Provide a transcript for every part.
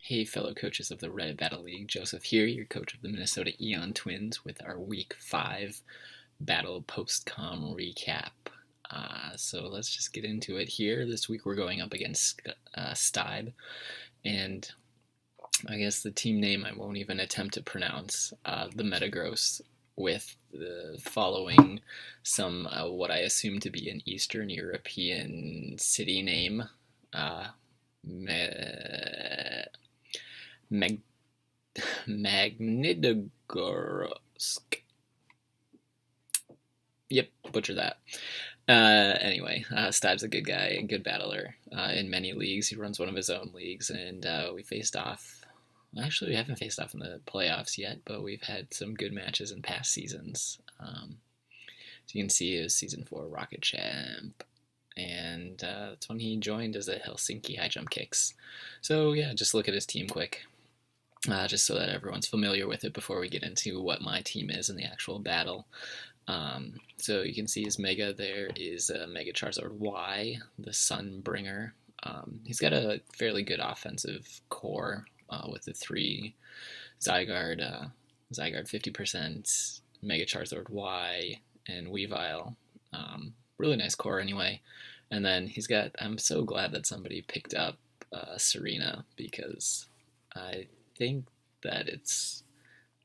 Hey, fellow coaches of the Reddit Battle League. Joseph here, your coach of the Minnesota Eon Twins, with our Week 5 Battle Post-Com recap. So let's just get into it here. This week we're going up against Stibe, and I guess the team name I won't even attempt to pronounce, the Metagross, with the following some what I assume to be an Eastern European city name. Mag- Magnitogorsk. Yep, butcher that. Anyway, Stibe's a good guy, a good battler in many leagues. He runs one of his own leagues, and we faced off. Actually, we haven't faced off in the playoffs yet, but we've had some good matches in past seasons. So you can see it was Season 4 Rocket Champ, and that's when he joined as a Helsinki High Jump Kicks. So yeah, just look at his team quick. Just so that everyone's familiar with it before we get into what my team is in the actual battle. So you can see his Mega there is Mega Charizard Y, the Sunbringer. He's got a fairly good offensive core with the 3 Zygarde 50%, Mega Charizard Y, and Weavile. Really nice core anyway. And then I'm so glad that somebody picked up Serena, because I think that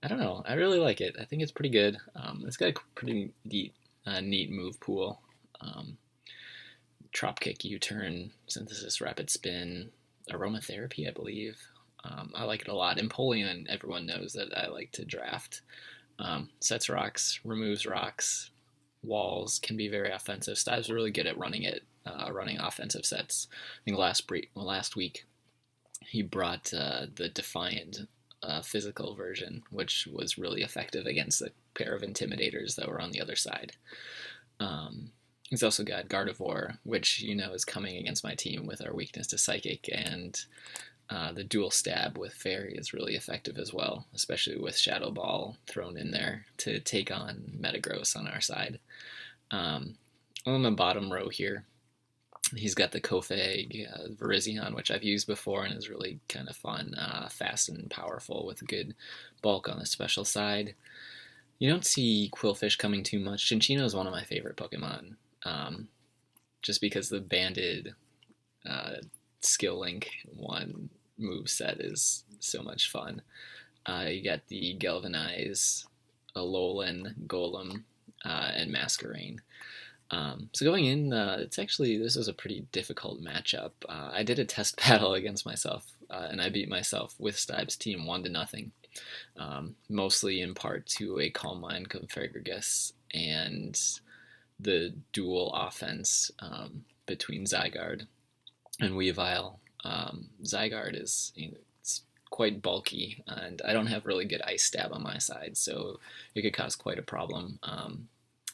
I don't know, I really like it. I think it's pretty good. It's got a pretty neat move pool. Drop Kick, U-Turn, Synthesis, Rapid Spin, Aromatherapy, I believe. I like it a lot. Empoleon, everyone knows that I like to draft. Sets rocks, removes rocks, walls, can be very offensive. Stive's really good at running offensive sets. I think last week he brought the Defiant physical version, which was really effective against the pair of Intimidators that were on the other side. He's also got Gardevoir, which is coming against my team with our weakness to Psychic, and the dual stab with Fairy is really effective as well, especially with Shadow Ball thrown in there to take on Metagross on our side. On the bottom row here, he's got the Kofag Virizion, which I've used before and is really kind of fun, fast and powerful with good bulk on the special side. You don't see Quillfish coming too much. Cinccino is one of my favorite Pokemon, just because the banded skill link 1 move set is so much fun. You got the Galvanize, Alolan, Golem, and Masquerain. So going in, this was a pretty difficult matchup. I did a test battle against myself, and I beat myself with Stibe's team 1-0, mostly in part to a Calm Mind Configuragus and the dual offense between Zygarde and Weavile. Zygarde is it's quite bulky, and I don't have really good Ice Stab on my side, so it could cause quite a problem.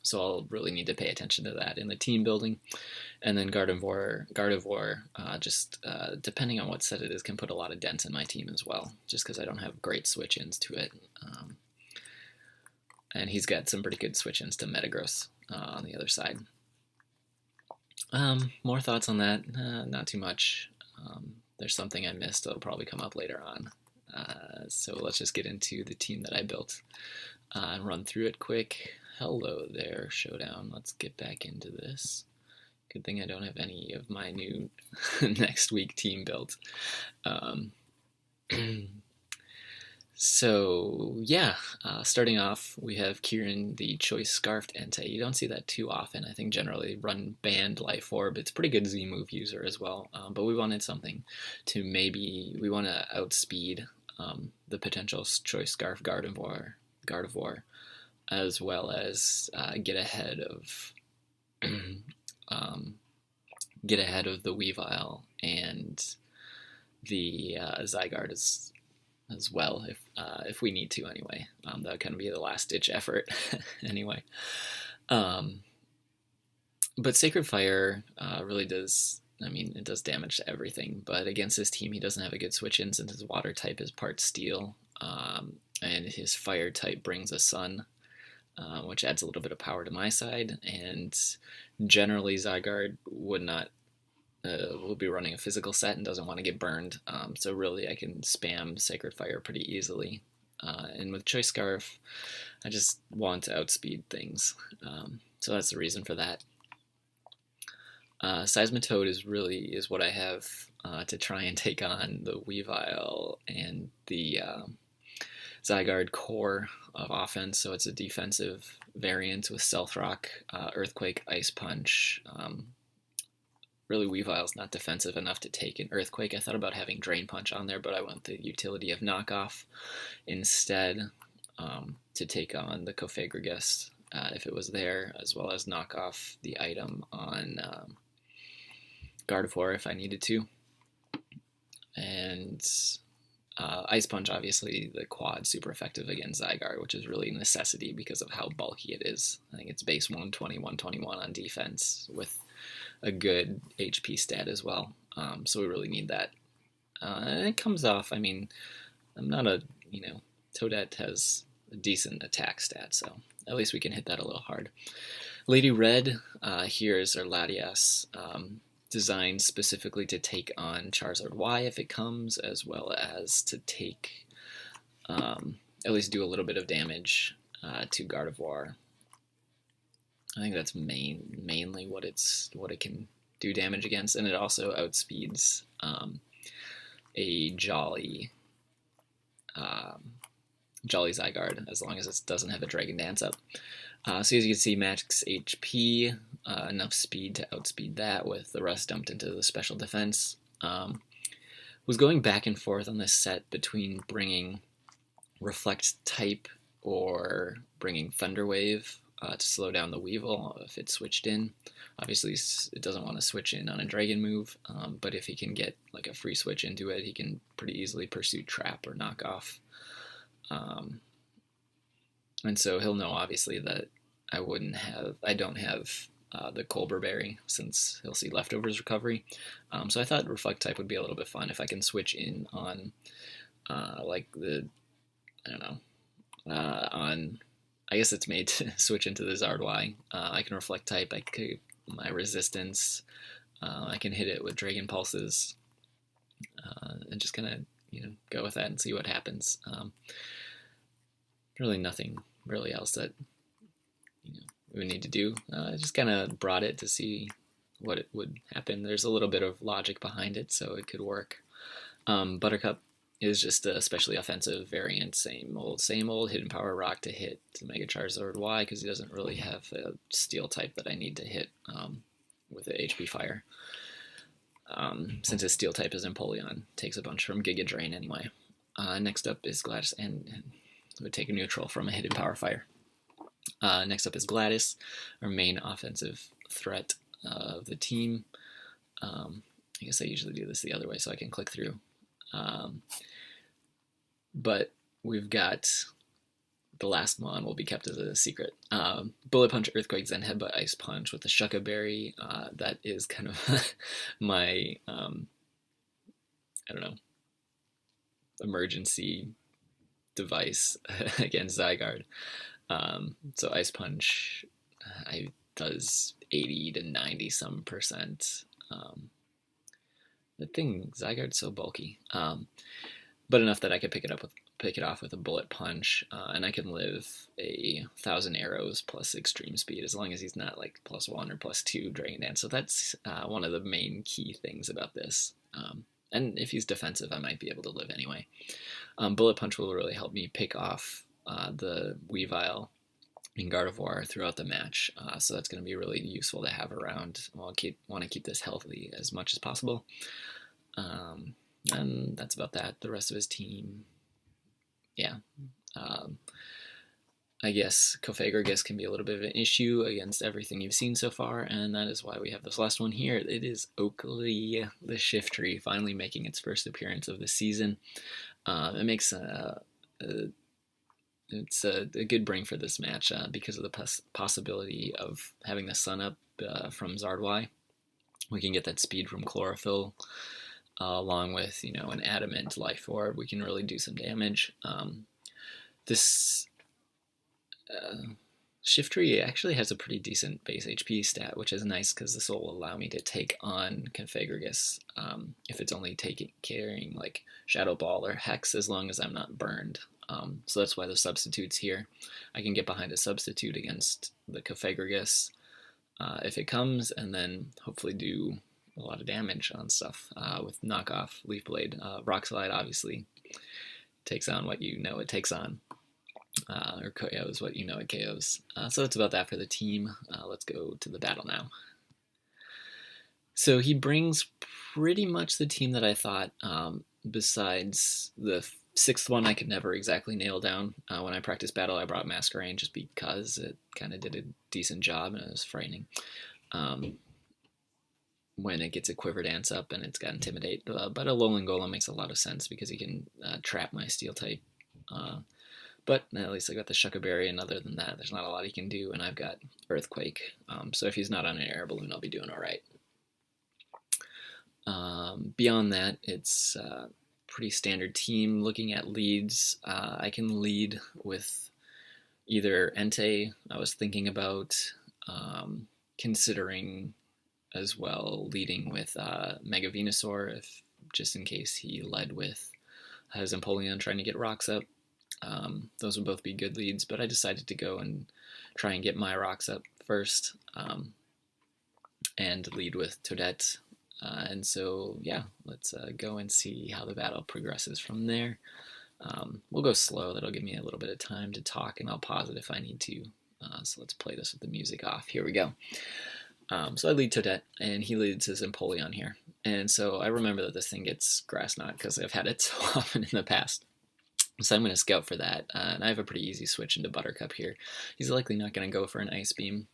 So I'll really need to pay attention to that in the team building. And then Gardevoir, just depending on what set it is, can put a lot of dents in my team as well, just because I don't have great switch-ins to it. And he's got some pretty good switch-ins to Metagross on the other side. More thoughts on that? Not too much. There's something I missed that'll probably come up later on. So let's just get into the team that I built and run through it quick. Hello there, Showdown. Let's get back into this. Good thing I don't have any of my new next week team built. So, yeah, starting off, we have Kieran, the Choice Scarfed Entei. You don't see that too often. I think generally run Band, Life Orb. It's a pretty good Z-move user as well, but we wanted something to we want to outspeed the potential Choice Scarf Gardevoir, as well as get ahead of the Weavile and the Zygarde as well, if we need to anyway. That would kind of be the last ditch effort anyway. But Sacred Fire really does. I mean, it does damage to everything, but against this team, he doesn't have a good switch-in since his water type is part steel, and his fire type brings a sun, which adds a little bit of power to my side, and generally Zygarde would not will be running a physical set and doesn't want to get burned. So really, I can spam Sacred Fire pretty easily. And with Choice Scarf, I just want to outspeed things. So that's the reason for that. Seismitoad is what I have to try and take on the Weavile and the Zygarde core of offense. So it's a defensive variant with Stealth Rock, Earthquake, Ice Punch. Really, Weavile's not defensive enough to take an Earthquake. I thought about having Drain Punch on there, but I went the utility of Knockoff instead to take on the Cofagrigus if it was there, as well as knock off the item on Gardevoir if I needed to. And Ice Punch, obviously, the quad super effective against Zygarde, which is really a necessity because of how bulky it is. I think it's base 120, 121 on defense with a good HP stat as well. So we really need that. And it comes off, I mean, I'm not a, Toadette has a decent attack stat, so at least we can hit that a little hard. Lady Red, here is our Latias, designed specifically to take on Charizard Y if it comes, as well as to take, at least do a little bit of damage to Gardevoir. I think that's mainly what it can do damage against, and it also outspeeds a Jolly Zygarde as long as it doesn't have a Dragon Dance up. So as you can see, max HP, enough speed to outspeed that with the rest dumped into the special defense. Was going back and forth on this set between bringing Reflect type or bringing Thunder Wave to slow down the Weevil if it switched in. Obviously, it doesn't want to switch in on a Dragon move, but if he can get like a free switch into it, he can pretty easily pursue Trap or Knock Off. And so he'll know, obviously, that I don't have the Colbur Berry, since he'll see Leftovers Recovery. So I thought Reflect type would be a little bit fun if I can switch in on, I guess it's made to switch into the Zard Y. I can Reflect type, I can my Resistance, I can hit it with Dragon Pulses, and just kind of, go with that and see what happens. Really nothing really else that we would need to do. I just kind of brought it to see what it would happen. There's a little bit of logic behind it, so it could work. Buttercup is just a especially offensive variant, same old, Hidden Power Rock to hit Mega Charizard Y, because he doesn't really have a Steel type that I need to hit with the HP Fire. Since his Steel type is Empoleon, takes a bunch from Giga Drain anyway. Next up is Gladys, and would take a neutral from a Hidden Power Fire. Next up is Gladys, our main offensive threat of the team. I guess I usually do this the other way so I can click through. But we've got the last one will be kept as a secret. Bullet Punch, Earthquake, Zen Headbutt, Ice Punch with the Shucca Berry. That is kind of my, emergency device against Zygarde. So Ice Punch does 80 to 90 some percent. The thing, Zygarde's so bulky, but enough that I could pick it off with a Bullet Punch, and I can live 1,000 arrows plus extreme speed as long as he's not like +1 or +2 Dragon Dance. So that's one of the main key things about this. And if he's defensive, I might be able to live anyway. Bullet Punch will really help me pick off the Weavile and Gardevoir throughout the match, so that's going to be really useful to have around. I'll want to keep this healthy as much as possible. And that's about that. The rest of his team, yeah. I guess Cofagrigus can be a little bit of an issue against everything you've seen so far, and that is why we have this last one here. It is Oakley, the Shiftry, finally making its first appearance of the season. It makes it's a good bring for this match because of the possibility of having the Sun Up from Zard Y. We can get that speed from Chlorophyll, along with an Adamant Life Orb. We can really do some damage. This Shiftry actually has a pretty decent base HP stat, which is nice because this will allow me to take on Configurgus if it's only carrying like Shadow Ball or Hex, as long as I'm not burned. So that's why the substitute's here. I can get behind a substitute against the Configurgus if it comes, and then hopefully do a lot of damage on stuff with knockoff Leaf Blade. Rock Slide obviously takes on what you know it takes on. Or KOs what you know it KOs. So that's about that for the team. Let's go to the battle now. So he brings pretty much the team that I thought, besides the sixth one I could never exactly nail down. When I practiced battle, I brought Masquerain just because it kind of did a decent job and it was frightening. When it gets a Quiver Dance up and it's got Intimidate. But a Alolan Golem makes a lot of sense because he can trap my Steel type. But at least I got the Shucka Berry, and other than that, there's not a lot he can do, and I've got Earthquake. So if he's not on an Air Balloon, I'll be doing alright. Beyond that, it's a pretty standard team. Looking at leads, I can lead with either Entei. I was thinking about considering as well leading with Mega Venusaur, if just in case he led with his Empoleon trying to get rocks up. Those would both be good leads, but I decided to go and try and get my rocks up first and lead with Toadette. And so, yeah, let's go and see how the battle progresses from there. We'll go slow. That'll give me a little bit of time to talk, and I'll pause it if I need to. So let's play this with the music off. Here we go. So I lead Toadette, and he leads his Empoleon here. And so I remember that this thing gets Grass Knot because I've had it so often in the past. So I'm going to scout for that, and I have a pretty easy switch into Buttercup here. He's likely not going to go for an Ice Beam,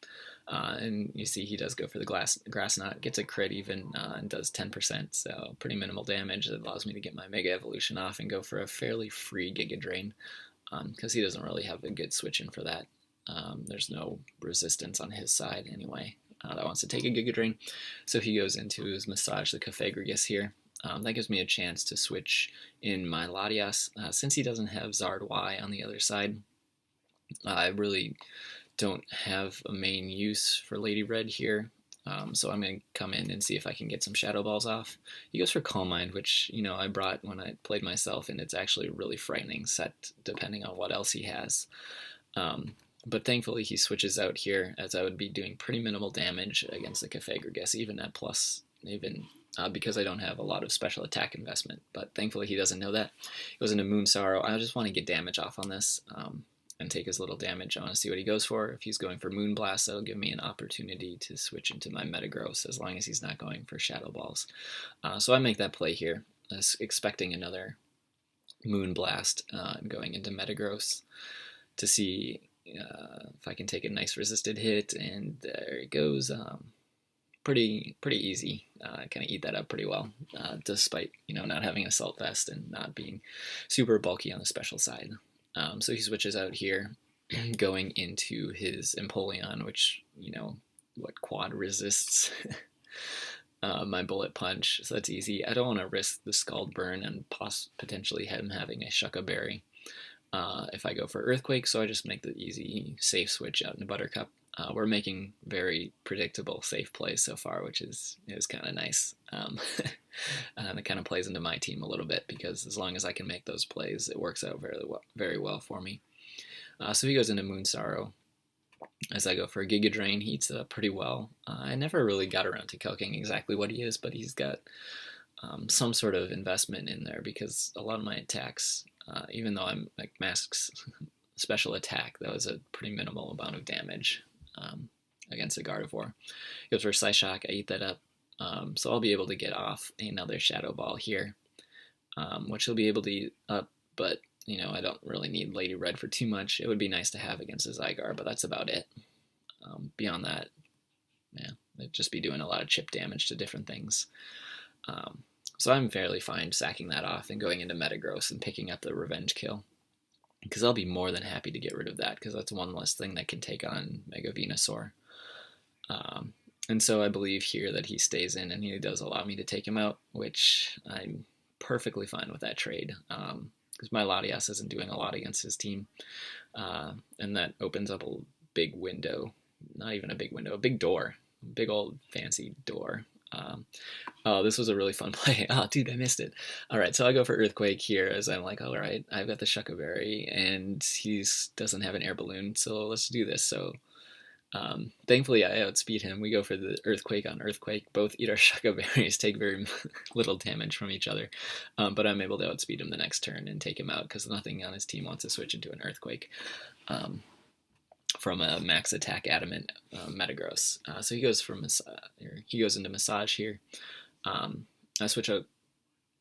and you see he does go for the Grass Knot, gets a crit even, and does 10%, so pretty minimal damage. That allows me to get my Mega Evolution off and go for a fairly free Giga Drain, because he doesn't really have a good switch in for that. There's no resistance on his side anyway that wants to take a Giga Drain, so he goes into his Massage the Configurgus here. That gives me a chance to switch in my Latias. Since he doesn't have Zard Y on the other side, I really don't have a main use for Lady Red here. So I'm going to come in and see if I can get some Shadow Balls off. He goes for Calm Mind, which, you know, I brought when I played myself, and it's actually a really frightening set depending on what else he has. But thankfully he switches out here, as I would be doing pretty minimal damage against the Configurgus, even at plus, because I don't have a lot of special attack investment. But thankfully he doesn't know that. He goes into Moon Sorrow. I just want to get damage off on this and take as little damage. I want to see what he goes for. If he's going for Moon Blast, that'll give me an opportunity to switch into my Metagross, as long as he's not going for Shadow Balls. So I make that play here, expecting another Moon Blast and going into Metagross to see if I can take a nice resisted hit, and there it goes. Pretty easy. Kind of eat that up pretty well, despite not having Assault Vest and not being super bulky on the special side. So he switches out here, going into his Empoleon, which what quad resists my Bullet Punch, so that's easy. I don't want to risk the Scald Burn and potentially him having a Shucka Berry if I go for Earthquake, so I just make the easy, safe switch out into Buttercup. We're making very predictable, safe plays so far, which is kind of nice. And it kind of plays into my team a little bit, because as long as I can make those plays, it works out very well for me. So he goes into Moon Sorrow. As I go for a Giga Drain, he eats it up pretty well. I never really got around to calculating exactly what he is, but he's got some sort of investment in there, because a lot of my attacks, even though I'm like Mask's special attack, that was a pretty minimal amount of damage against a Gardevoir. He goes for Psyshock, I eat that up, so I'll be able to get off another Shadow Ball here, which he'll be able to eat up, but I don't really need Lady Red for too much. It would be nice to have against a Zygarde, but that's about it. Beyond that, yeah, it'd just be doing a lot of chip damage to different things. So I'm fairly fine sacking that off and going into Metagross and picking up the Revenge Kill, because I'll be more than happy to get rid of that, because that's one less thing that can take on Mega Venusaur. And so I believe here that he stays in, and he does allow me to take him out, which I'm perfectly fine with that trade, because my Latias isn't doing a lot against his team, and that opens up a big window. Not even a big window, a big door. Big old fancy door. Oh, this was a really fun play. Oh, dude, I missed it. All right, so I go for Earthquake here as I'm like, all right, I've got the Shuckleberry, and he doesn't have an air balloon, so let's do this. So thankfully, I outspeed him. We go for the Earthquake on Earthquake. Both eat our Shuckleberries, take very little damage from each other, but I'm able to outspeed him the next turn and take him out because nothing on his team wants to switch into an Earthquake. From a max attack adamant Metagross. So he goes he goes into Massage here. I switch out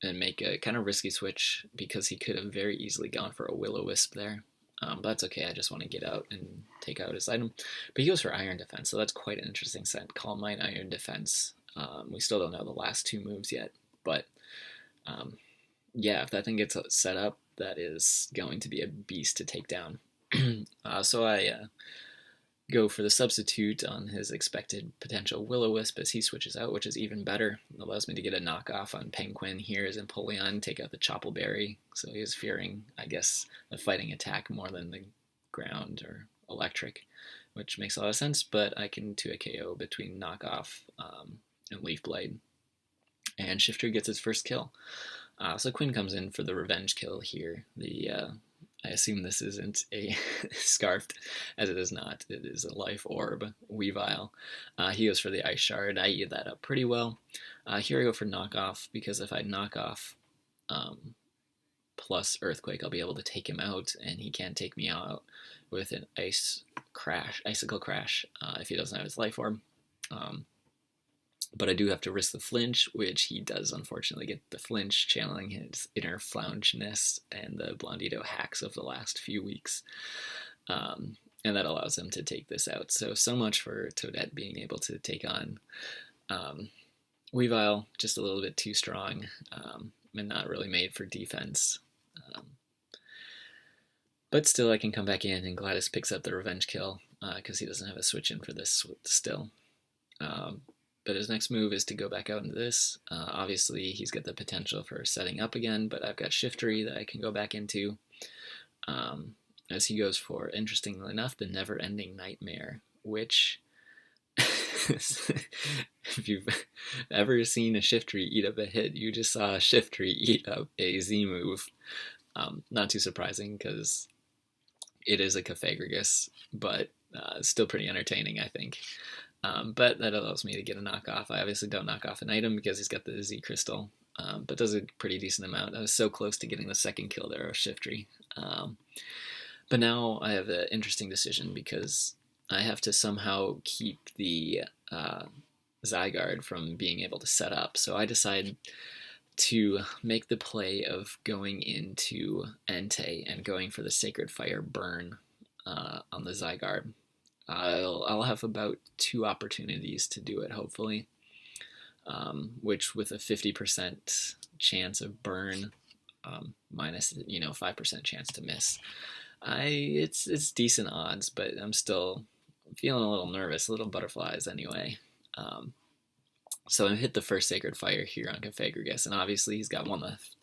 and make a kind of risky switch because he could have very easily gone for a Will-O-Wisp there. But that's okay, I just want to get out and take out his item. But he goes for Iron Defense, so that's quite an interesting set. Calm Mind, Iron Defense. We still don't know the last two moves yet, but yeah, if that thing gets set up, that is going to be a beast to take down. So I go for the substitute on his expected potential Will-O-Wisp as he switches out, which is even better. It allows me to get a knockoff on Penguin here as Empoleon, take out the Choppleberry. So he is fearing, I guess, a fighting attack more than the ground or electric, which makes a lot of sense, but I can 2 a KO between knockoff and Leaf Blade. And Shifter gets his first kill. So Quinn comes in for the revenge kill here. I assume this isn't a Scarfed, as it is not. It is a Life Orb Weavile. He goes for the Ice Shard. I eat that up pretty well. Here I go for Knockoff, because if I knock off plus Earthquake, I'll be able to take him out, and he can't take me out with an Icicle Crash, if he doesn't have his Life Orb. But I do have to risk the flinch, which he does unfortunately get the flinch, channeling his inner Floungeness and the Blondito hacks of the last few weeks. And that allows him to take this out. So much for Toadette being able to take on Weavile, just a little bit too strong and not really made for defense. But still, I can come back in, and Gladys picks up the revenge kill because he doesn't have a switch in for this still. But his next move is to go back out into this. Obviously, he's got the potential for setting up again, but I've got Shiftery that I can go back into. As he goes for, interestingly enough, the Never-Ending Nightmare, which, if you've ever seen a Shiftery eat up a hit, you just saw a Shiftery eat up a Z move. Not too surprising, because it is a Cofagrigus, but still pretty entertaining, I think. But that allows me to get a knockoff. I obviously don't knock off an item because he's got the Z Crystal, but does a pretty decent amount. I was so close to getting the second kill there of Shiftery. But now I have an interesting decision because I have to somehow keep the Zygarde from being able to set up. So I decide to make the play of going into Entei and going for the Sacred Fire Burn on the Zygarde. I'll have about 2 opportunities to do it, hopefully, which with a 50% chance of burn, minus 5% chance to miss. It's decent odds, but I'm still feeling a little nervous, little butterflies anyway. So I hit the first Sacred Fire here on Cofagrigus, and obviously he's got one left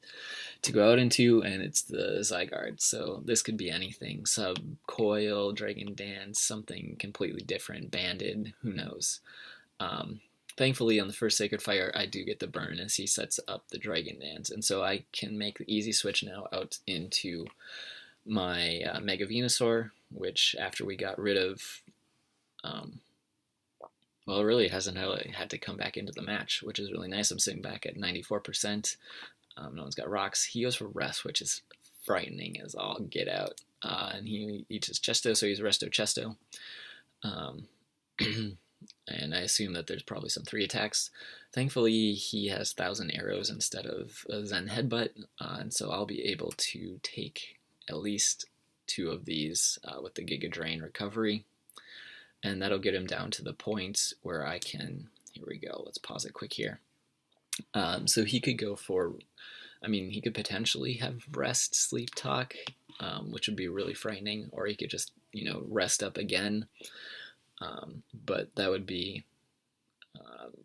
to go out into, and it's the Zygarde. So this could be anything: Coil, Dragon Dance, something completely different, Banded, who knows. Thankfully, on the first Sacred Fire, I do get the burn as he sets up the Dragon Dance, and so I can make the easy switch now out into my Mega Venusaur, which after we got rid of, well, really it hasn't really had to come back into the match, which is really nice. I'm sitting back at 94%. No one's got rocks. He goes for Rest, which is frightening as all get out. And he eats his Chesto, so he's Resto Chesto. And I assume that there's probably some 3 attacks. Thankfully, he has 1,000 arrows instead of a Zen Headbutt, and so I'll be able to take at least 2 of these with the Giga Drain recovery. And that'll get him down to the point where I can, here we go, let's pause it quick here. So he could go for, he could potentially have Rest, Sleep Talk, which would be really frightening, or he could just, rest up again. But that would be,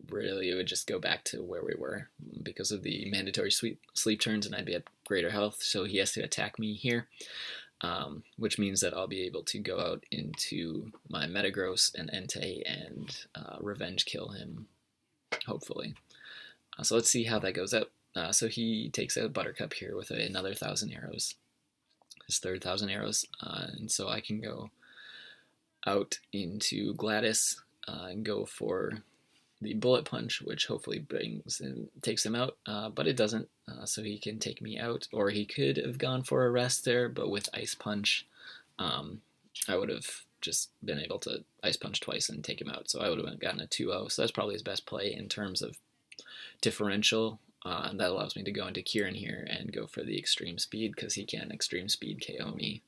really, it would just go back to where we were because of the mandatory sleep turns, and I'd be at greater health, so he has to attack me here. which means that I'll be able to go out into my Metagross and Entei and revenge kill him, hopefully. So let's see how that goes out. So he takes out Buttercup here with another 1,000 arrows, his third 1,000 arrows, and so I can go out into Gladys and go for the Bullet Punch, which hopefully takes him out, but it doesn't, so he can take me out, or he could have gone for a rest there, but with Ice Punch, I would have just been able to Ice Punch twice and take him out, so I would have gotten a 2-0, so that's probably his best play in terms of differential. And that allows me to go into Kieran here and go for the Extreme Speed, because he can Extreme Speed KO me.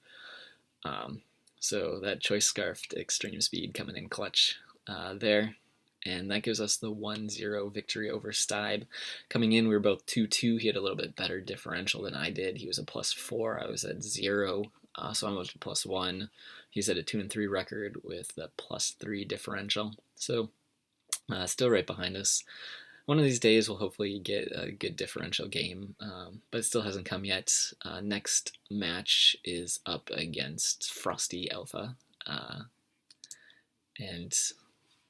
So that Choice Scarfed Extreme Speed coming in clutch there. And that gives us the 1-0 victory over Stibe. Coming in, we were both 2-2. He had a little bit better differential than I did. He was a +4. I was at 0, so I was a +1. He's at a 2-3 record with a +3 differential. So still right behind us. One of these days we'll hopefully get a good differential game, but it still hasn't come yet. Next match is up against Frosty Alpha and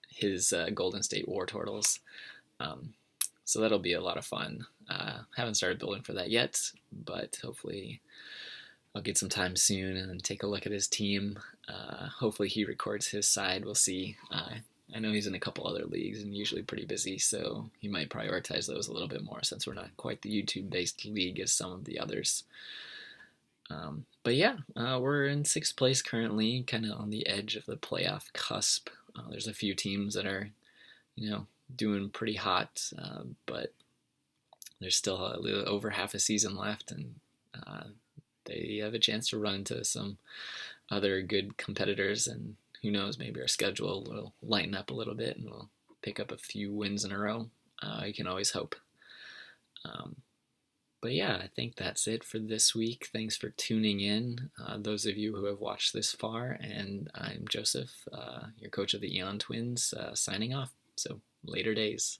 his Golden State War Turtles. So that'll be a lot of fun. Haven't started building for that yet, but hopefully I'll get some time soon and take a look at his team. Hopefully he records his side. We'll see. I know he's in a couple other leagues and usually pretty busy, so he might prioritize those a little bit more since we're not quite the YouTube-based league as some of the others. But yeah, we're in 6th place currently, kind of on the edge of the playoff cusp. There's a few teams that are, doing pretty hot, but there's still a little over half a season left, and they have a chance to run into some other good competitors, and who knows, maybe our schedule will lighten up a little bit and we'll pick up a few wins in a row. You can always hope. But yeah, I think that's it for this week. Thanks for tuning in, those of you who have watched this far, and I'm Joseph, your coach of the Eon Twins, signing off. So later days.